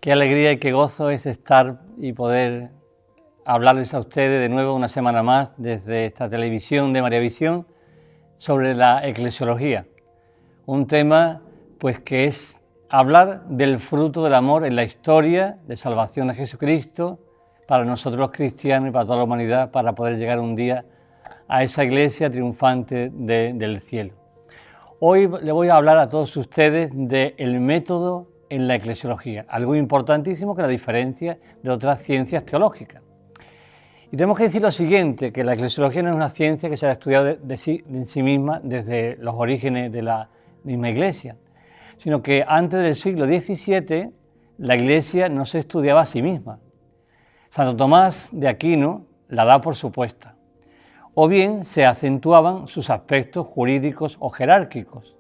Qué alegría y qué gozo es estar y poder hablarles a ustedes de nuevo una semana más desde esta televisión de María Visión sobre la eclesiología. Un tema pues que es hablar del fruto del amor en la historia de salvación de Jesucristo para nosotros los cristianos y para toda la humanidad, para poder llegar un día a esa iglesia triunfante del cielo. Hoy le voy a hablar a todos ustedes del método en la eclesiología, algo importantísimo que la diferencia de otras ciencias teológicas. Y tenemos que decir lo siguiente, que la eclesiología no es una ciencia que se ha estudiado en sí misma desde los orígenes de la misma iglesia, sino que antes del siglo XVII la iglesia no se estudiaba a sí misma. Santo Tomás de Aquino la da por supuesta, o bien se acentuaban sus aspectos jurídicos o jerárquicos.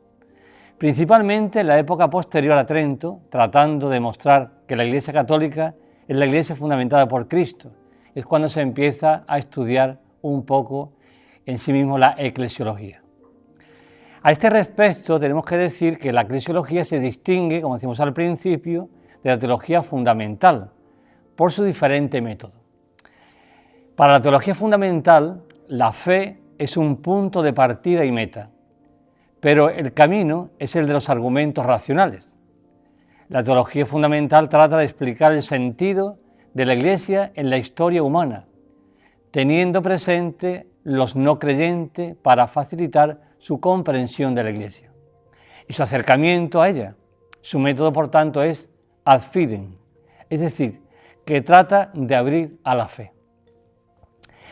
Principalmente en la época posterior a Trento, tratando de mostrar que la Iglesia Católica es la Iglesia fundamentada por Cristo, es cuando se empieza a estudiar un poco en sí mismo la eclesiología. A este respecto tenemos que decir que la eclesiología se distingue, como decimos al principio, de la teología fundamental, por su diferente método. Para la teología fundamental, la fe es un punto de partida y meta, pero el camino es el de los argumentos racionales. La teología fundamental trata de explicar el sentido de la Iglesia en la historia humana, teniendo presente los no creyentes para facilitar su comprensión de la Iglesia y su acercamiento a ella. Su método, por tanto, es ad fidem, es decir, que trata de abrir a la fe.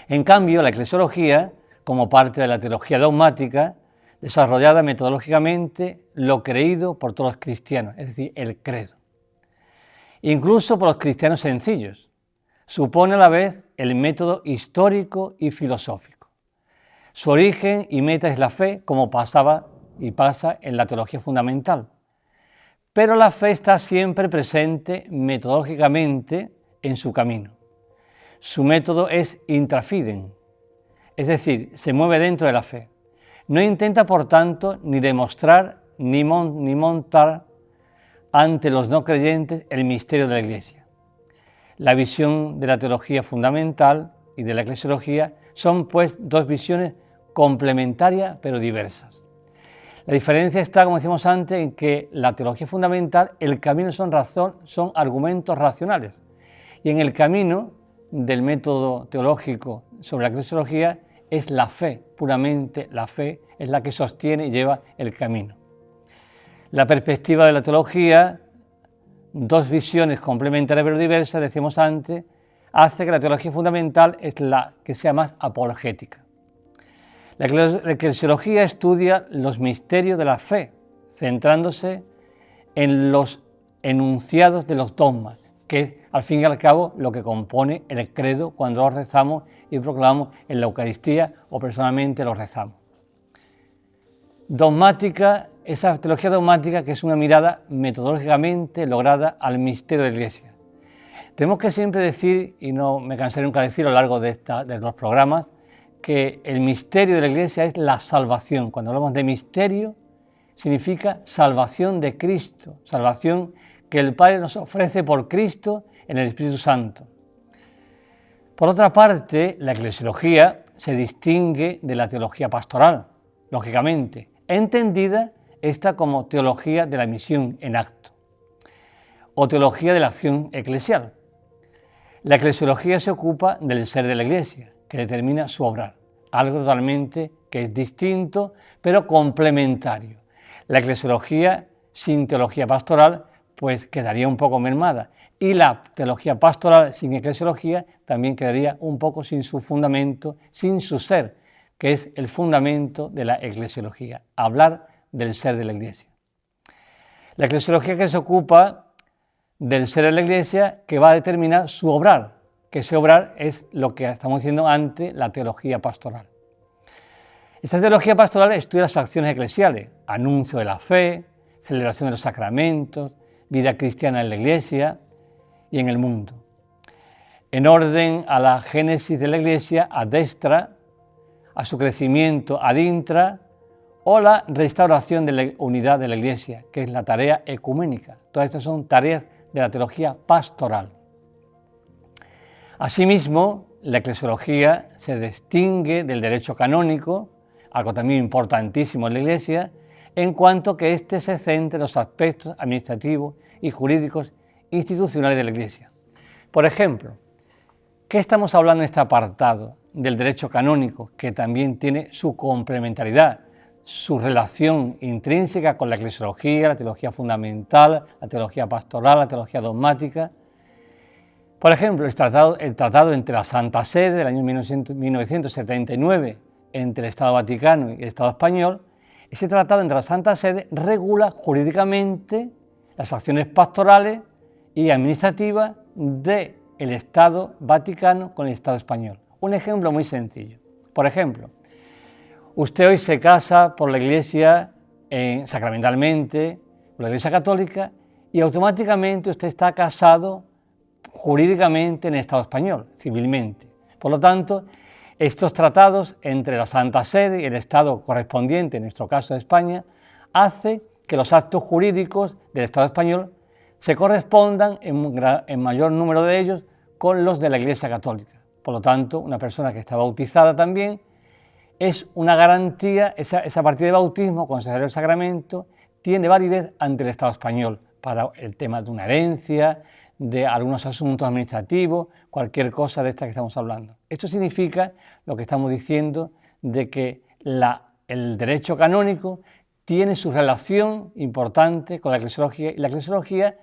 En cambio, la eclesiología, como parte de la teología dogmática, desarrollada metodológicamente lo creído por todos los cristianos, es decir, el credo. Incluso por los cristianos sencillos, supone a la vez el método histórico y filosófico. Su origen y meta es la fe, como pasaba y pasa en la teología fundamental. Pero la fe está siempre presente metodológicamente en su camino. Su método es intrafidem, es decir, se mueve dentro de la fe. No intenta, por tanto, ni demostrar ni montar ante los no creyentes el misterio de la Iglesia. La visión de la teología fundamental y de la eclesiología son, pues, dos visiones complementarias pero diversas. La diferencia está, como decíamos antes, en que la teología fundamental, el camino son argumentos racionales, y en el camino del método teológico sobre la eclesiología es la fe, puramente la fe es la que sostiene y lleva el camino. La perspectiva de la teología, dos visiones complementarias pero diversas, decíamos antes, hace que la teología fundamental es la que sea más apologética. La eclesiología estudia los misterios de la fe, centrándose en los enunciados de los dogmas, que es al fin y al cabo lo que compone el credo cuando lo rezamos y proclamamos en la Eucaristía o personalmente lo rezamos. Dogmática, esa teología dogmática que es una mirada metodológicamente lograda al misterio de la Iglesia. Tenemos que siempre decir, y no me cansaré nunca de decir a lo largo de los programas, que el misterio de la Iglesia es la salvación. Cuando hablamos de misterio, significa salvación de Cristo, salvación que el Padre nos ofrece por Cristo en el Espíritu Santo. Por otra parte, la eclesiología se distingue de la teología pastoral, lógicamente, entendida esta como teología de la misión en acto, o teología de la acción eclesial. La eclesiología se ocupa del ser de la Iglesia, que determina su obrar, algo totalmente que es distinto, pero complementario. La eclesiología sin teología pastoral pues quedaría un poco mermada, y la teología pastoral sin eclesiología también quedaría un poco sin su fundamento, sin su ser, que es el fundamento de la eclesiología, hablar del ser de la Iglesia. La eclesiología que se ocupa del ser de la Iglesia, que va a determinar su obrar, que ese obrar es lo que estamos diciendo antes, la teología pastoral. Esta teología pastoral estudia las acciones eclesiales, anuncio de la fe, celebración de los sacramentos, vida cristiana en la Iglesia y en el mundo. En orden a la génesis de la Iglesia, ad extra, a su crecimiento ad intra, o la restauración de la unidad de la Iglesia, que es la tarea ecuménica. Todas estas son tareas de la teología pastoral. Asimismo, la eclesiología se distingue del derecho canónico, algo también importantísimo en la Iglesia, en cuanto que éste se centra en los aspectos administrativos y jurídicos institucionales de la Iglesia. Por ejemplo, ¿qué estamos hablando en este apartado del derecho canónico, que también tiene su complementariedad, su relación intrínseca con la eclesiología, la teología fundamental, la teología pastoral, la teología dogmática? Por ejemplo, el tratado entre la Santa Sede del año 1979 entre el Estado Vaticano y el Estado español. Ese tratado entre la Santa Sede regula jurídicamente las acciones pastorales y administrativas del Estado Vaticano con el Estado español. Un ejemplo muy sencillo. Por ejemplo, usted hoy se casa por la Iglesia sacramentalmente, por la Iglesia Católica, y automáticamente usted está casado jurídicamente en el Estado español, civilmente. Por lo tanto, estos tratados entre la Santa Sede y el Estado correspondiente, en nuestro caso de España, hace que los actos jurídicos del Estado español se correspondan en mayor número de ellos con los de la Iglesia Católica. Por lo tanto, una persona que está bautizada también es una garantía, esa partida de bautismo, conceder el sacramento, tiene validez ante el Estado español para el tema de una herencia, de algunos asuntos administrativos, cualquier cosa de esta que estamos hablando. Esto significa lo que estamos diciendo de que el derecho canónico tiene su relación importante con la eclesiología y la eclesiología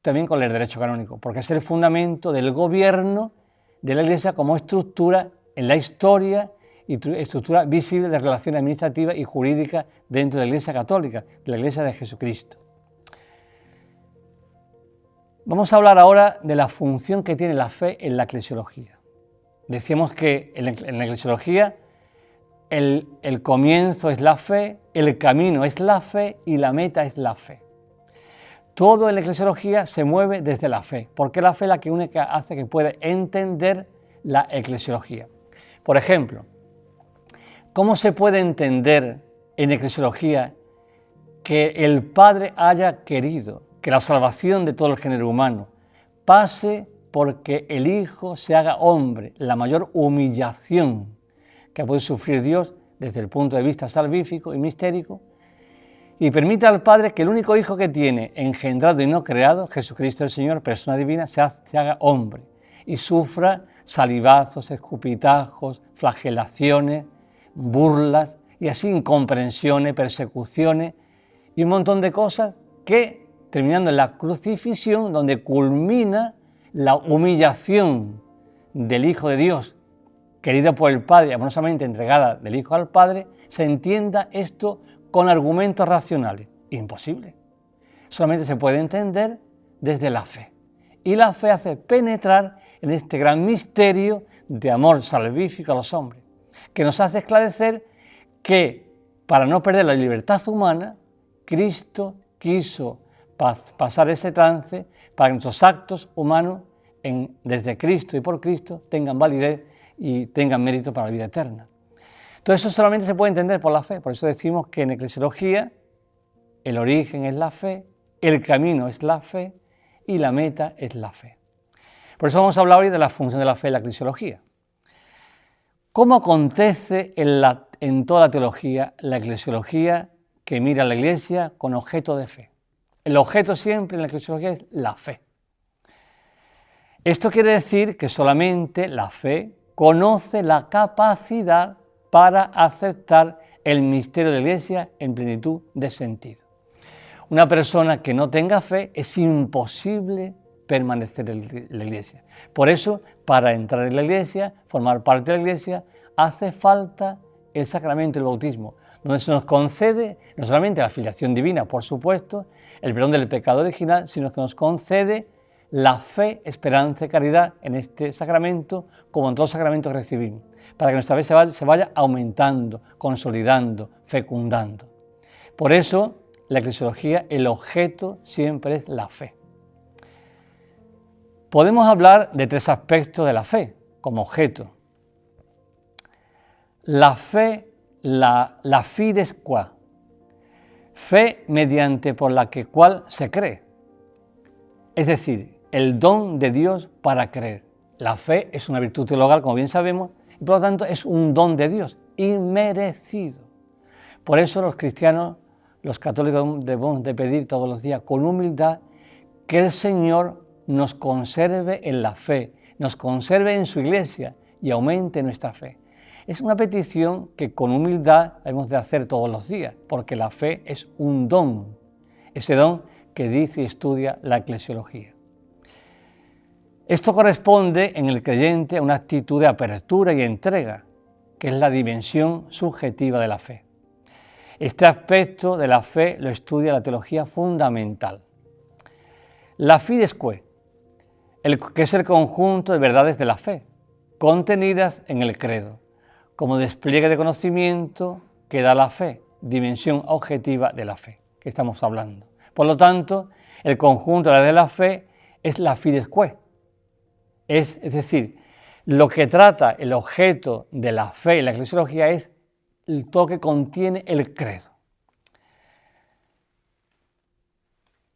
también con el derecho canónico, porque es el fundamento del gobierno de la Iglesia como estructura en la historia y estructura visible de relaciones administrativas y jurídicas dentro de la Iglesia Católica, de la Iglesia de Jesucristo. Vamos a hablar ahora de la función que tiene la fe en la eclesiología. Decíamos que en la eclesiología el comienzo es la fe, el camino es la fe y la meta es la fe. Todo en la eclesiología se mueve desde la fe, porque la fe es la que única hace que pueda entender la eclesiología. Por ejemplo, ¿cómo se puede entender en eclesiología que el Padre haya querido que la salvación de todo el género humano pase porque el Hijo se haga hombre, la mayor humillación que puede sufrir Dios desde el punto de vista salvífico y mistérico, y permite al Padre que el único Hijo que tiene, engendrado y no creado, Jesucristo el Señor, persona divina, se haga hombre y sufra salivazos, escupitajos, flagelaciones, burlas y así incomprensiones, persecuciones y un montón de cosas que, terminando en la crucifixión, donde culmina la humillación del Hijo de Dios, querido por el Padre, amorosamente entregada del Hijo al Padre, se entienda esto con argumentos racionales. Imposible. Solamente se puede entender desde la fe. Y la fe hace penetrar en este gran misterio de amor salvífico a los hombres, que nos hace esclarecer que, para no perder la libertad humana, Cristo quiso pasar ese trance para que nuestros actos humanos desde Cristo y por Cristo tengan validez y tengan mérito para la vida eterna. Todo eso solamente se puede entender por la fe, por eso decimos que en eclesiología el origen es la fe, el camino es la fe y la meta es la fe. Por eso vamos a hablar hoy de la función de la fe en la eclesiología. ¿Cómo acontece en toda la teología la eclesiología que mira a la Iglesia con objeto de fe? El objeto siempre en la eclesiología es la fe. Esto quiere decir que solamente la fe conoce la capacidad para aceptar el misterio de la Iglesia en plenitud de sentido. Una persona que no tenga fe es imposible permanecer en la Iglesia. Por eso, para entrar en la Iglesia, formar parte de la Iglesia, hace falta el sacramento del bautismo, donde se nos concede no solamente la filiación divina, por supuesto, el perdón del pecado original, sino que nos concede la fe, esperanza y caridad en este sacramento, como en todos los sacramentos que recibimos, para que nuestra fe se vaya aumentando, consolidando, fecundando. Por eso, la eclesiología, el objeto siempre es la fe. Podemos hablar de tres aspectos de la fe como objeto. La fe, la fides qua, fe mediante por la cual se cree. es decir, el don de Dios para creer. La fe es una virtud teologal, como bien sabemos, y por lo tanto es un don de Dios, inmerecido. Por eso los cristianos, los católicos, debemos de pedir todos los días con humildad que el Señor nos conserve en la fe, nos conserve en su iglesia y aumente nuestra fe. Es una petición que con humildad debemos de hacer todos los días, porque la fe es un don, ese don que dice y estudia la eclesiología. Esto corresponde en el creyente a una actitud de apertura y entrega, que es la dimensión subjetiva de la fe. Este aspecto de la fe lo estudia la teología fundamental. La fidesque, que es el conjunto de verdades de la fe, contenidas en el credo, como despliegue de conocimiento que da la fe, dimensión objetiva de la fe, que estamos hablando. Por lo tanto, el conjunto de la fe es la fidesque, es decir, lo que trata el objeto de la fe y la eclesiología es todo lo que contiene el credo.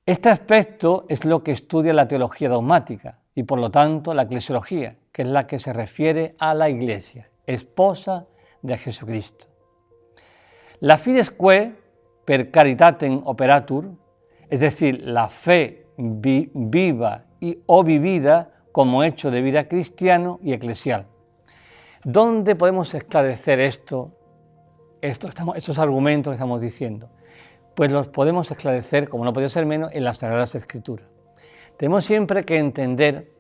Este aspecto es lo que estudia la teología dogmática y por lo tanto la eclesiología, que es la que se refiere a la Iglesia, esposa de Jesucristo. La fidesque per caritatem operatur, es decir, la fe viva o vivida como hecho de vida cristiano y eclesial. ¿Dónde podemos esclarecer estos argumentos que estamos diciendo? Pues los podemos esclarecer, como no podía ser menos, en las Sagradas Escrituras. Tenemos siempre que entender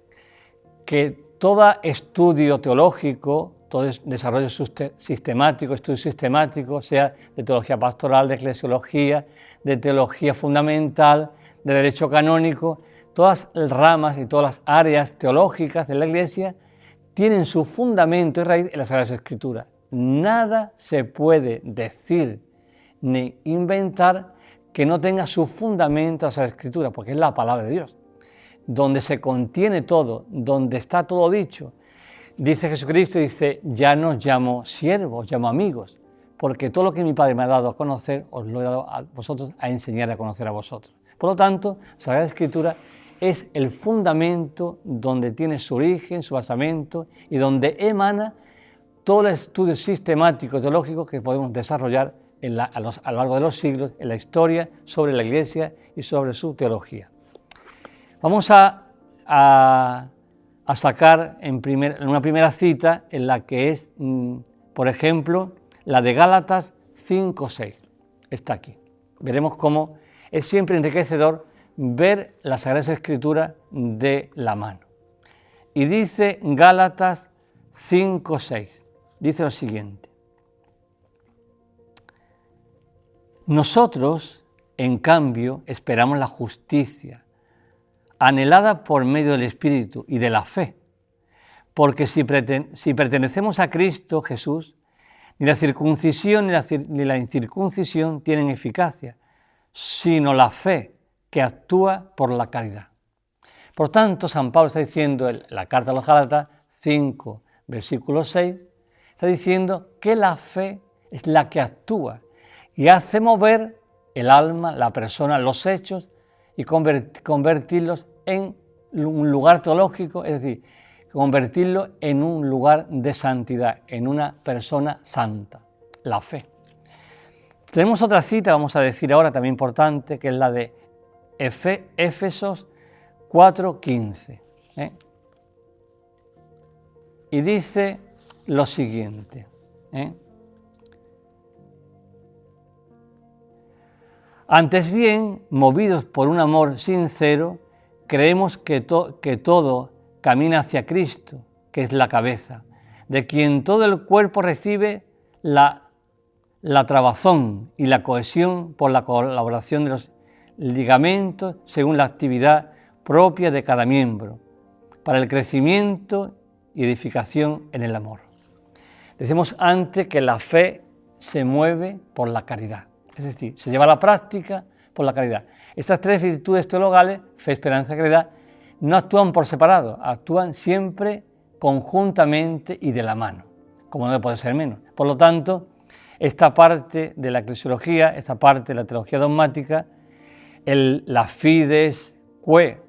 que todo estudio teológico, todo desarrollo sistemático, estudio sistemático, sea de teología pastoral, de eclesiología, de teología fundamental, de derecho canónico, todas las ramas y todas las áreas teológicas de la Iglesia tienen su fundamento y raíz en las Sagradas Escrituras. Nada se puede decir ni inventar que no tenga su fundamento en las Sagradas Escrituras, porque es la palabra de Dios, donde se contiene todo, donde está todo dicho. Dice Jesucristo, ya no os llamo siervos, os llamo amigos, porque todo lo que mi Padre me ha dado a conocer, os lo he dado a vosotros a enseñar a conocer a vosotros. Por lo tanto, la Sagrada Escritura es el fundamento donde tiene su origen, su basamento y donde emana todo el estudio sistemático teológico que podemos desarrollar a lo largo de los siglos en la historia sobre la Iglesia y sobre su teología. Vamos a sacar en una primera cita en la que es, por ejemplo, la de Gálatas 5:6. Está aquí. Veremos cómo es siempre enriquecedor ver las Sagradas Escrituras de la mano. Y dice Gálatas 5:6, dice lo siguiente: nosotros, en cambio, esperamos la justicia, anhelada por medio del Espíritu y de la fe, porque si pertenecemos a Cristo Jesús, ni la circuncisión ni la incircuncisión tienen eficacia, sino la fe que actúa por la caridad. Por tanto, San Pablo está diciendo en la carta a los Gálatas 5, versículo 6, está diciendo que la fe es la que actúa y hace mover el alma, la persona, los hechos y convertirlos en un lugar teológico, es decir, convertirlo en un lugar de santidad, en una persona santa, la fe. Tenemos otra cita, vamos a decir ahora, también importante, que es la de Éfesos 4:15. Y dice lo siguiente. Antes bien, movidos por un amor sincero, creemos que todo camina hacia Cristo, que es la cabeza, de quien todo el cuerpo recibe la trabazón y la cohesión por la colaboración de los ligamentos según la actividad propia de cada miembro, para el crecimiento y edificación en el amor. Decimos antes que la fe se mueve por la caridad, es decir, se lleva a la práctica por la caridad. Estas tres virtudes teologales, fe, esperanza y caridad, no actúan por separado, actúan siempre conjuntamente y de la mano, como no puede ser menos. Por lo tanto, esta parte de la eclesiología, esta parte de la teología dogmática, la fidesque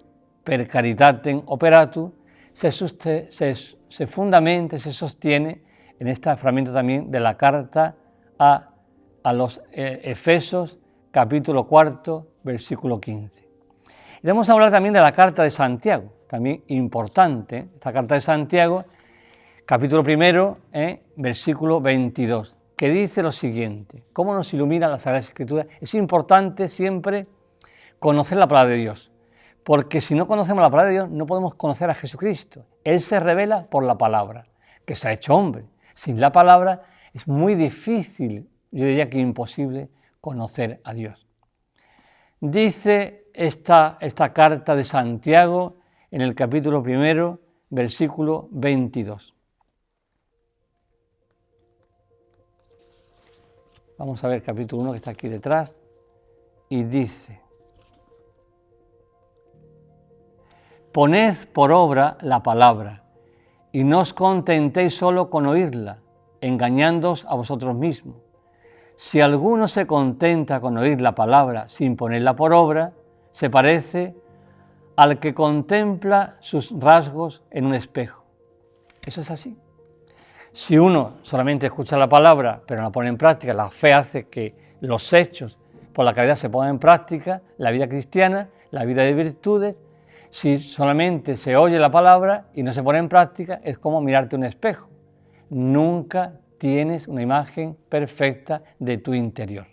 per caritatem operatur, se fundamenta, se sostiene en este fragmento también de la carta a los Efesios, capítulo 4, versículo 15. Y vamos a hablar también de la carta de Santiago, también importante, esta carta de Santiago, capítulo 1, versículo 22, que dice lo siguiente: ¿cómo nos ilumina la Sagrada Escritura? Es importante siempre conocer la palabra de Dios, porque si no conocemos la palabra de Dios no podemos conocer a Jesucristo. Él se revela por la palabra, que se ha hecho hombre. Sin la palabra es muy difícil, yo diría que imposible, conocer a Dios. Dice esta carta de Santiago en el capítulo 1, versículo 22. Vamos a ver el capítulo 1 que está aquí detrás, y dice: poned por obra la palabra, y no os contentéis solo con oírla, engañándoos a vosotros mismos. Si alguno se contenta con oír la palabra sin ponerla por obra, se parece al que contempla sus rasgos en un espejo. Eso es así. Si uno solamente escucha la palabra pero no la pone en práctica, la fe hace que los hechos por la caridad se pongan en práctica, la vida cristiana, la vida de virtudes. Si solamente se oye la palabra y no se pone en práctica, es como mirarte un espejo. Nunca tienes una imagen perfecta de tu interior.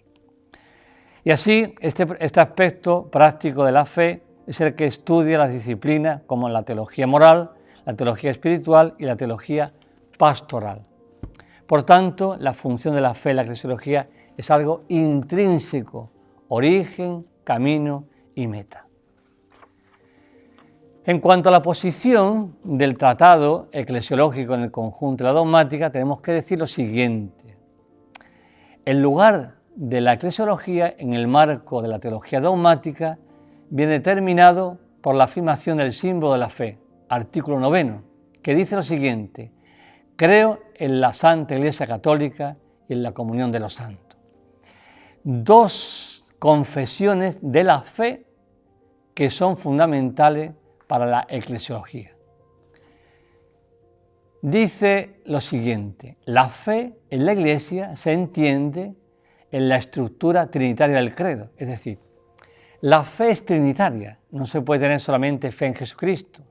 Y así, este aspecto práctico de la fe es el que estudia las disciplinas como la teología moral, la teología espiritual y la teología pastoral. Por tanto, la función de la fe en la eclesiología es algo intrínseco, origen, camino y meta. En cuanto a la posición del tratado eclesiológico en el conjunto de la dogmática, tenemos que decir lo siguiente: el lugar de la eclesiología en el marco de la teología dogmática viene determinado por la afirmación del símbolo de la fe, artículo 9, que dice lo siguiente: creo en la Santa Iglesia Católica y en la comunión de los santos. Dos confesiones de la fe que son fundamentales para la eclesiología. Dice lo siguiente: la fe en la Iglesia se entiende en la estructura trinitaria del credo, es decir, la fe es trinitaria, no se puede tener solamente fe en Jesucristo.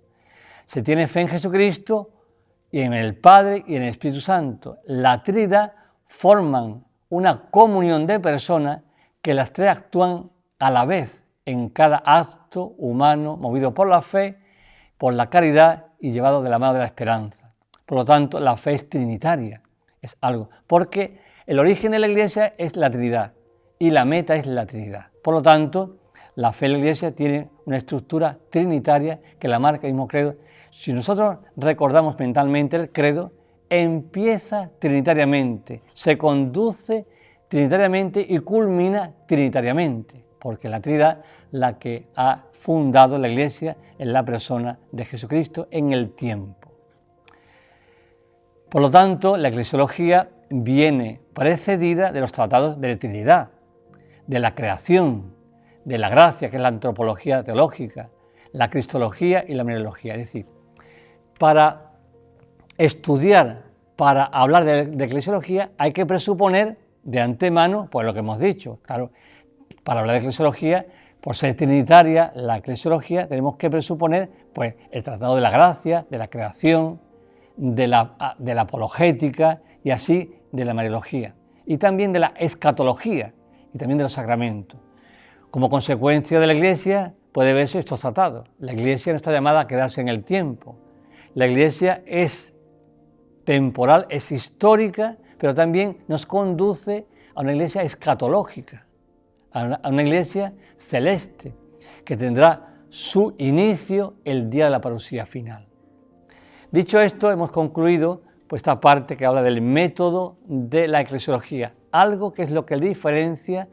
Se tiene fe en Jesucristo y en el Padre y en el Espíritu Santo. La Trinidad forman una comunión de personas que las tres actúan a la vez en cada acto humano movido por la fe, por la caridad y llevado de la mano de la esperanza. Por lo tanto, la fe es trinitaria, es algo, porque el origen de la Iglesia es la Trinidad y la meta es la Trinidad. Por lo tanto, la fe en la Iglesia tiene una estructura trinitaria que la marca el mismo credo. Si nosotros recordamos mentalmente el credo, empieza trinitariamente, se conduce trinitariamente y culmina trinitariamente, porque la Trinidad la que ha fundado la Iglesia en la persona de Jesucristo en el tiempo. Por lo tanto, la eclesiología viene precedida de los tratados de la Trinidad, de la creación, de la gracia, que es la antropología teológica, la cristología y la mariología. Es decir, para estudiar, para hablar de eclesiología, hay que presuponer de antemano, pues lo que hemos dicho. Claro, para hablar de eclesiología, por ser trinitaria la eclesiología, tenemos que presuponer pues, el tratado de la gracia, de la creación, de la apologética y así de la mariología, y también de la escatología y también de los sacramentos. Como consecuencia de la Iglesia puede verse estos tratados. La Iglesia no está llamada a quedarse en el tiempo. La Iglesia es temporal, es histórica, pero también nos conduce a una Iglesia escatológica, a una Iglesia celeste, que tendrá su inicio el día de la parusía final. Dicho esto, hemos concluido pues, esta parte que habla del método de la eclesiología, algo que es lo que le diferencia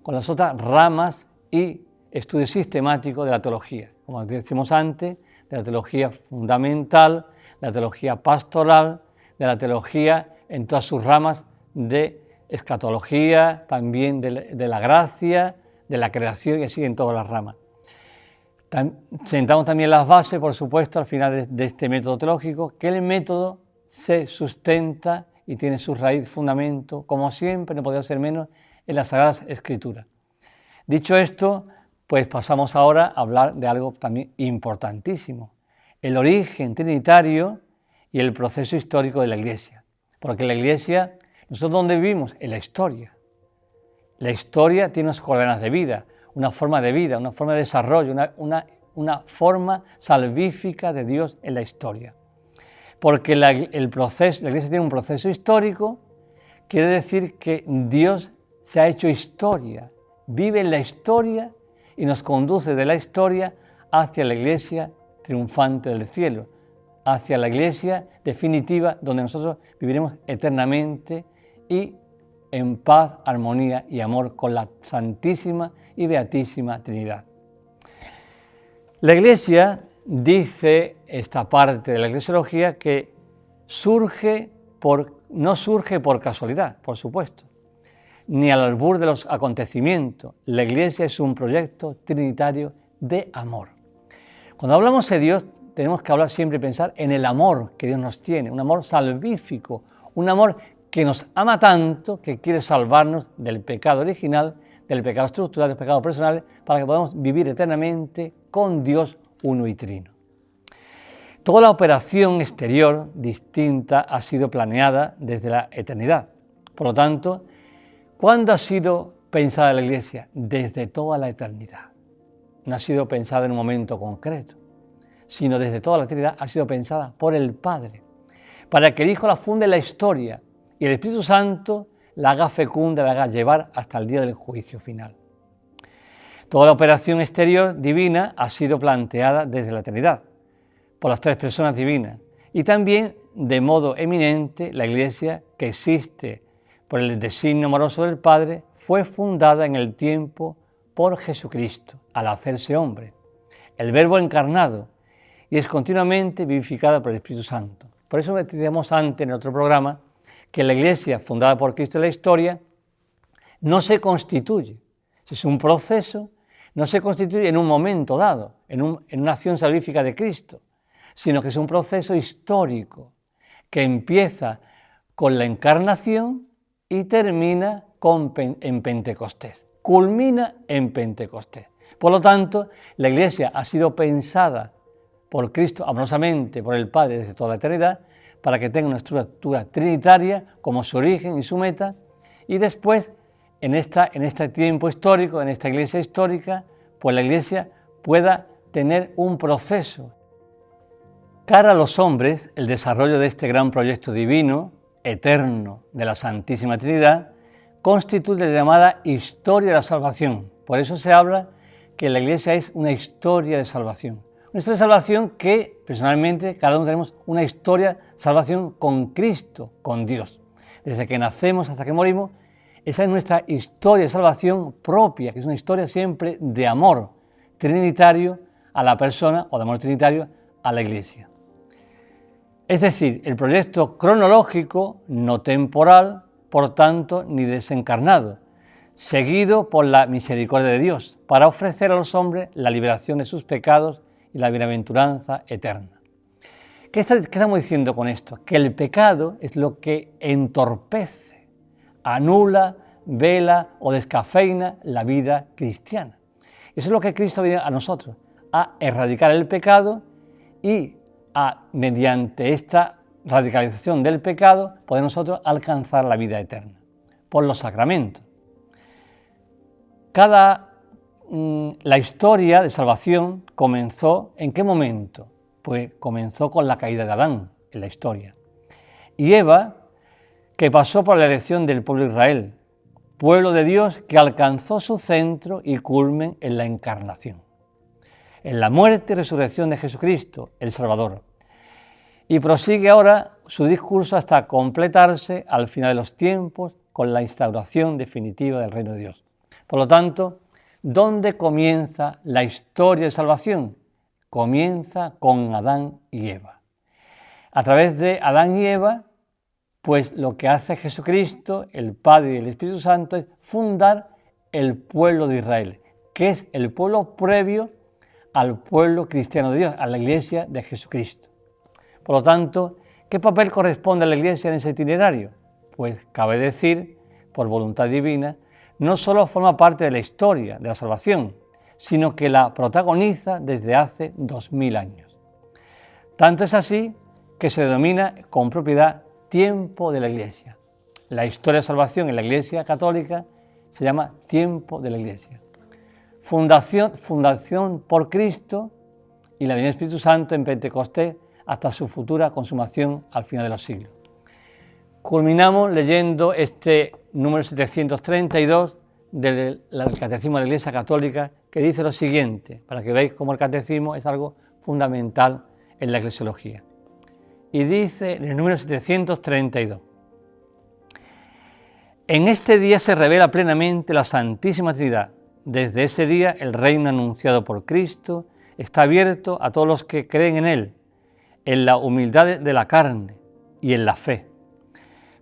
con las otras ramas y estudios sistemáticos de la teología, como decimos antes, de la teología fundamental, de la teología pastoral, de la teología en todas sus ramas de escatología, también de la gracia, de la creación y así en todas las ramas. Sentamos también las bases, por supuesto, al final de este método teológico, que el método se sustenta y tiene su raíz, fundamento, como siempre, no podía ser menos, en las Sagradas Escrituras. Dicho esto, pues pasamos ahora a hablar de algo también importantísimo, el origen trinitario y el proceso histórico de la Iglesia. Porque la Iglesia, nosotros ¿dónde vivimos? En la historia. La historia tiene unas coordenadas de vida, una forma de vida, una forma de desarrollo, una forma salvífica de Dios en la historia. Porque la Iglesia tiene un proceso histórico, quiere decir que Dios se ha hecho historia, vive en la historia y nos conduce de la historia hacia la Iglesia triunfante del cielo, hacia la Iglesia definitiva donde nosotros viviremos eternamente y en paz, armonía y amor con la Santísima y Beatísima Trinidad. La Iglesia, dice esta parte de la eclesiología, que no surge por casualidad, por supuesto, ni al albur de los acontecimientos. La Iglesia es un proyecto trinitario de amor. Cuando hablamos de Dios, tenemos que hablar siempre y pensar en el amor que Dios nos tiene, un amor salvífico, un amor que nos ama tanto que quiere salvarnos del pecado original, del pecado estructural, del pecado personal, para que podamos vivir eternamente con Dios uno y trino. Toda la operación exterior distinta ha sido planeada desde la eternidad. Por lo tanto, ¿cuándo ha sido pensada la Iglesia? Desde toda la eternidad. No ha sido pensada en un momento concreto, sino desde toda la eternidad ha sido pensada por el Padre, para que el Hijo la funde en la historia y el Espíritu Santo la haga fecunda, la haga llevar hasta el día del juicio final. Toda la operación exterior divina ha sido planteada desde la eternidad, por las tres personas divinas, y también de modo eminente la Iglesia, que existe por el designio amoroso del Padre, fue fundada en el tiempo por Jesucristo, al hacerse hombre, el Verbo encarnado, y es continuamente vivificada por el Espíritu Santo. Por eso decíamos antes en otro programa que la Iglesia fundada por Cristo en la historia no se constituye, es un proceso, no se constituye en un momento dado, en una acción salvífica de Cristo, sino que es un proceso histórico que empieza con la encarnación y termina en Pentecostés, culmina en Pentecostés. Por lo tanto, la Iglesia ha sido pensada por Cristo amorosamente, por el Padre desde toda la eternidad, para que tenga una estructura trinitaria como su origen y su meta, y después, en este tiempo histórico, en esta Iglesia histórica, pues la Iglesia pueda tener un proceso. Cara a los hombres, el desarrollo de este gran proyecto divino, eterno, de la Santísima Trinidad, constituye la llamada historia de la salvación. Por eso se habla que la Iglesia es una historia de salvación. Una historia de salvación que, personalmente, cada uno tenemos una historia de salvación con Cristo, con Dios. Desde que nacemos hasta que morimos, esa es nuestra historia de salvación propia, que es una historia siempre de amor trinitario a la persona o de amor trinitario a la Iglesia. Es decir, el proyecto cronológico, no temporal, por tanto, ni desencarnado, seguido por la misericordia de Dios, para ofrecer a los hombres la liberación de sus pecados y la bienaventuranza eterna. ¿Qué estamos diciendo con esto? Que el pecado es lo que entorpece, anula, vela o descafeina la vida cristiana. Eso es lo que Cristo viene a nosotros, a erradicar el pecado y mediante esta radicalización del pecado, poder nosotros alcanzar la vida eterna por los sacramentos. La historia de salvación comenzó, ¿en qué momento? Pues comenzó con la caída de Adán en la historia. Y Eva, que pasó por la elección del pueblo de Israel, pueblo de Dios que alcanzó su centro y culmen en la encarnación, en la muerte y resurrección de Jesucristo, el Salvador. Y prosigue ahora su discurso hasta completarse al final de los tiempos con la instauración definitiva del reino de Dios. Por lo tanto, ¿dónde comienza la historia de salvación? Comienza con Adán y Eva. A través de Adán y Eva, pues lo que hace Jesucristo, el Padre y el Espíritu Santo, es fundar el pueblo de Israel, que es el pueblo previo al pueblo cristiano de Dios, a la Iglesia de Jesucristo. Por lo tanto, ¿qué papel corresponde a la Iglesia en ese itinerario? Pues cabe decir, por voluntad divina, no solo forma parte de la historia de la salvación, sino que la protagoniza desde hace 2000 años. Tanto es así que se denomina con propiedad tiempo de la Iglesia. La historia de salvación en la Iglesia católica se llama tiempo de la Iglesia. Fundación por Cristo y la venida del Espíritu Santo en Pentecostés hasta su futura consumación al final de los siglos. Culminamos leyendo este número 732 del Catecismo de la Iglesia Católica, que dice lo siguiente, para que veáis cómo el catecismo es algo fundamental en la eclesiología. Y dice en el número 732: en este día se revela plenamente la Santísima Trinidad. Desde ese día el reino anunciado por Cristo está abierto a todos los que creen en Él, en la humildad de la carne y en la fe.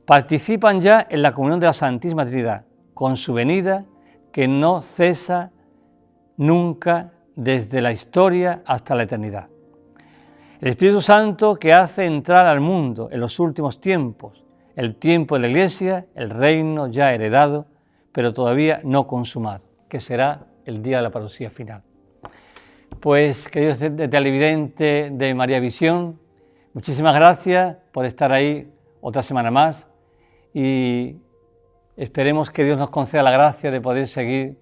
Participan ya en la comunión de la Santísima Trinidad, con su venida que no cesa nunca desde la historia hasta la eternidad. El Espíritu Santo que hace entrar al mundo en los últimos tiempos, el tiempo de la Iglesia, el reino ya heredado, pero todavía no consumado, que será el día de la parucía final. Pues, queridos de televidente de María Visión, muchísimas gracias por estar ahí otra semana más y esperemos que Dios nos conceda la gracia de poder seguir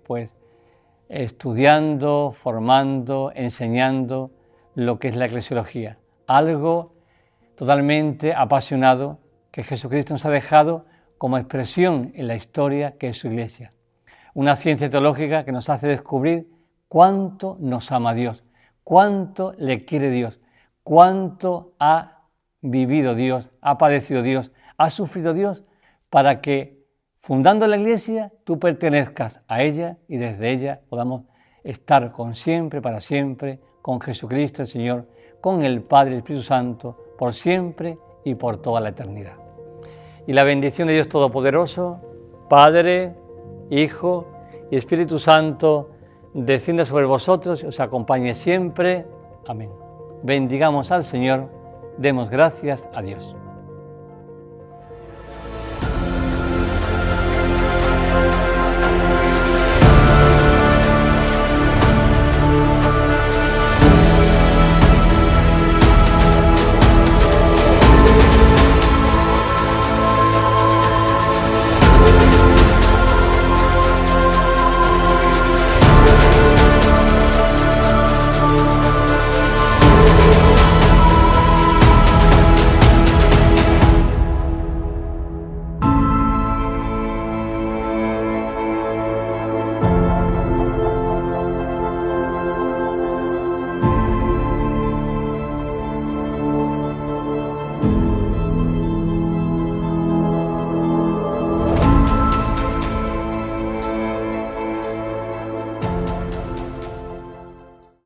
estudiando, formando, enseñando lo que es la eclesiología, algo totalmente apasionado que Jesucristo nos ha dejado como expresión en la historia que es su Iglesia. Una ciencia teológica que nos hace descubrir cuánto nos ama Dios, cuánto le quiere Dios, cuánto ha vivido Dios, ha padecido Dios, ha sufrido Dios, para que, fundando la Iglesia, tú pertenezcas a ella y desde ella podamos estar para siempre, con Jesucristo el Señor, con el Padre y el Espíritu Santo, por siempre y por toda la eternidad. Y la bendición de Dios Todopoderoso, Padre, Hijo y Espíritu Santo, descienda sobre vosotros y os acompañe siempre. Amén. Bendigamos al Señor, demos gracias a Dios.